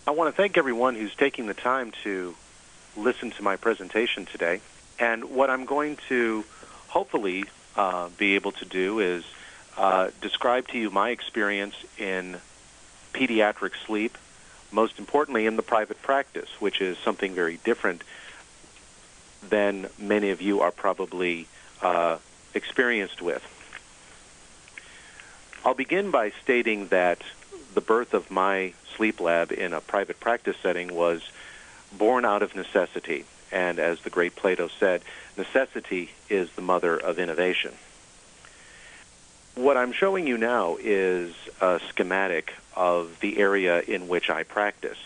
I want to thank everyone who's taking the time to listen to my presentation today. And what I'm going to hopefully be able to do is describe to you my experience in pediatric sleep, most importantly in the private practice, which is something very different than many of you are probably experienced with. I'll begin by stating that the birth of my sleep lab in a private practice setting was born out of necessity. And as the great Plato said, necessity is the mother of innovation. What I'm showing you now is a schematic of the area in which I practice.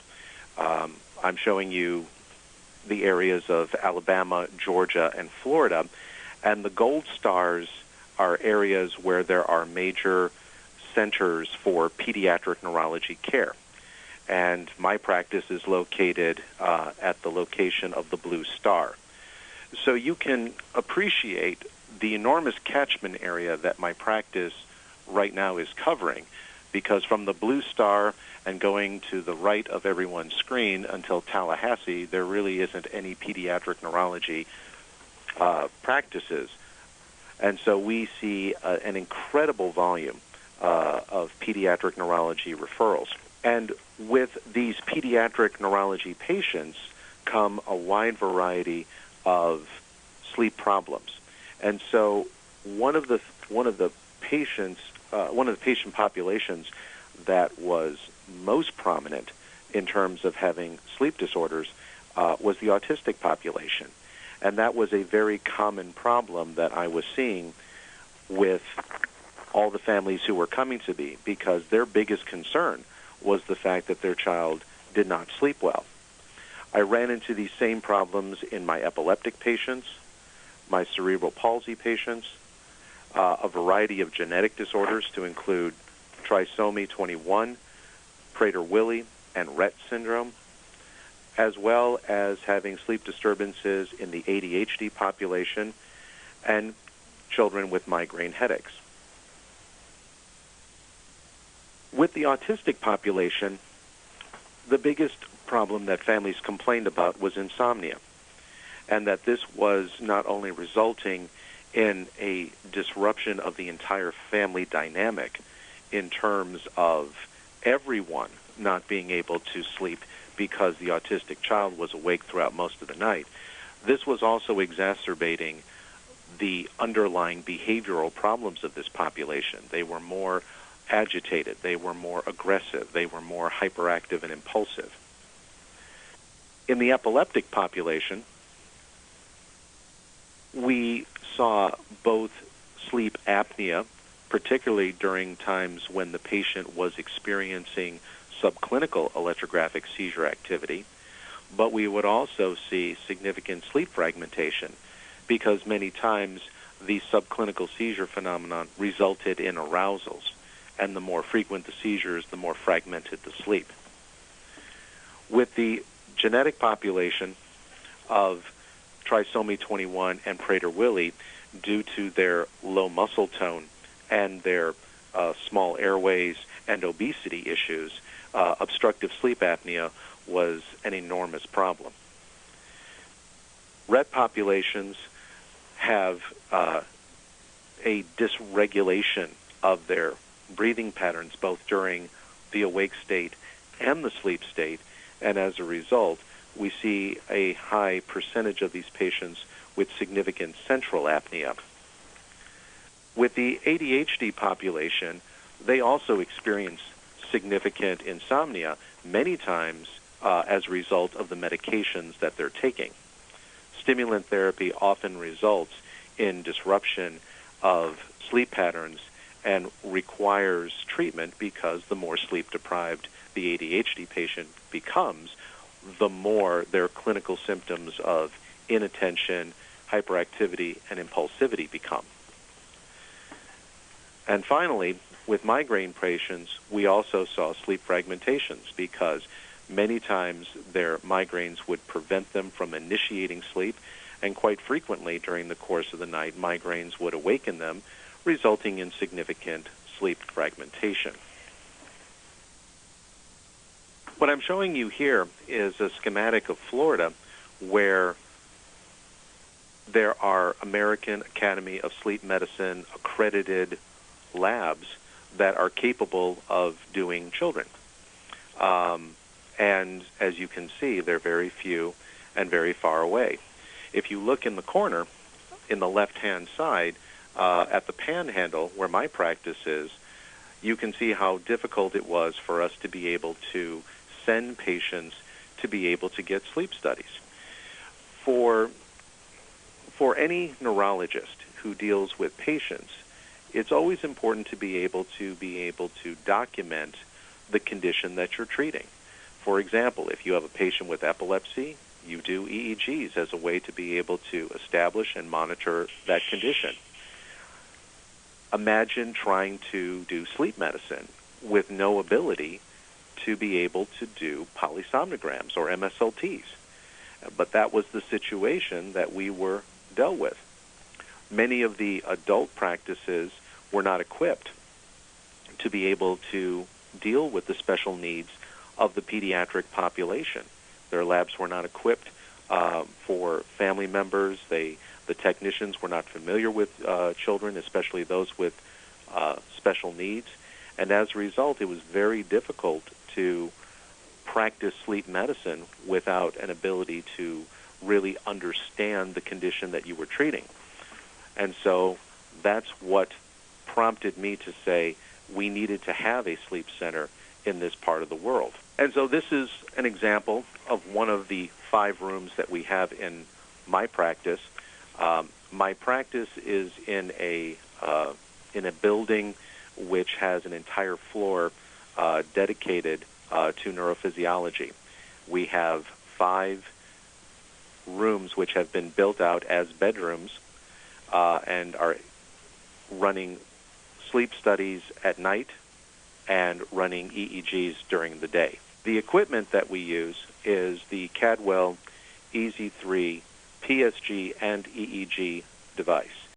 I'm showing you the areas of Alabama, Georgia, and Florida, and the gold stars are areas where there are major centers for pediatric neurology care. And my practice is located at the location of the blue star. So you can appreciate the enormous catchment area that my practice right now is covering, because from the blue star and going to the right of everyone's screen until Tallahassee, there really isn't any pediatric neurology practices. And so we see an incredible volume of pediatric neurology referrals. And with these pediatric neurology patients come a wide variety of sleep problems. And so one of the patient populations that was most prominent in terms of having sleep disorders was the autistic population. And that was a very common problem that I was seeing with all the families who were coming to me, because their biggest concern was the fact that their child did not sleep well. I ran into these same problems in my epileptic patients, my cerebral palsy patients, a variety of genetic disorders to include trisomy 21, Prader-Willi, and Rett syndrome, as well as having sleep disturbances in the ADHD population and children with migraine headaches. With the autistic population, the biggest problem that families complained about was insomnia, and that this was not only resulting in a disruption of the entire family dynamic in terms of everyone not being able to sleep because the autistic child was awake throughout most of the night. This was also exacerbating the underlying behavioral problems of this population. They were more agitated, they were more aggressive, they were more hyperactive and impulsive. In the epileptic population, we saw both sleep apnea, particularly during times when the patient was experiencing subclinical electrographic seizure activity, but we would also see significant sleep fragmentation, because many times the subclinical seizure phenomenon resulted in arousals, and the more frequent the seizures, the more fragmented the sleep. With the genetic population of trisomy 21 and Prader-Willi, due to their low muscle tone and their small airways and obesity issues, obstructive sleep apnea was an enormous problem. Rett populations have a dysregulation of their breathing patterns both during the awake state and the sleep state, and as a result, we see a high percentage of these patients with significant central apnea. With the ADHD population, they also experience significant insomnia, many times as a result of the medications that they're taking. Stimulant therapy often results in disruption of sleep patterns and requires treatment, because the more sleep-deprived the ADHD patient becomes, the more their clinical symptoms of inattention, hyperactivity, and impulsivity become. And finally, with migraine patients, we also saw sleep fragmentations, because many times their migraines would prevent them from initiating sleep, and quite frequently during the course of the night, migraines would awaken them, resulting in significant sleep fragmentation. What I'm showing you here is a schematic of Florida where there are American Academy of Sleep Medicine accredited labs that are capable of doing children. And as you can see, they're very few and very far away. If you look in the corner, in the left-hand side, at the panhandle where my practice is, you can see how difficult it was for us to be able to send patients to be able to get sleep studies. For any neurologist who deals with patients, it's always important to be able to document the condition that you're treating. For example, if you have a patient with epilepsy, you do EEGs as a way to be able to establish and monitor that condition. Imagine trying to do sleep medicine with no ability to be able to do polysomnograms or MSLTs. But that was the situation that we were dealt with. Many of the adult practices were not equipped to be able to deal with the special needs of the pediatric population. Their labs were not equipped for family members. The technicians were not familiar with children, especially those with special needs. And as a result, it was very difficult to practice sleep medicine without an ability to really understand the condition that you were treating. And so that's what prompted me to say we needed to have a sleep center in this part of the world. And so this is an example of one of the 5 rooms that we have in my practice. My practice is in a building which has an entire floor dedicated to neurophysiology. We have 5 rooms which have been built out as bedrooms and are running sleep studies at night and running EEGs during the day. The equipment that we use is the Cadwell EZ3 PSG and EEG device.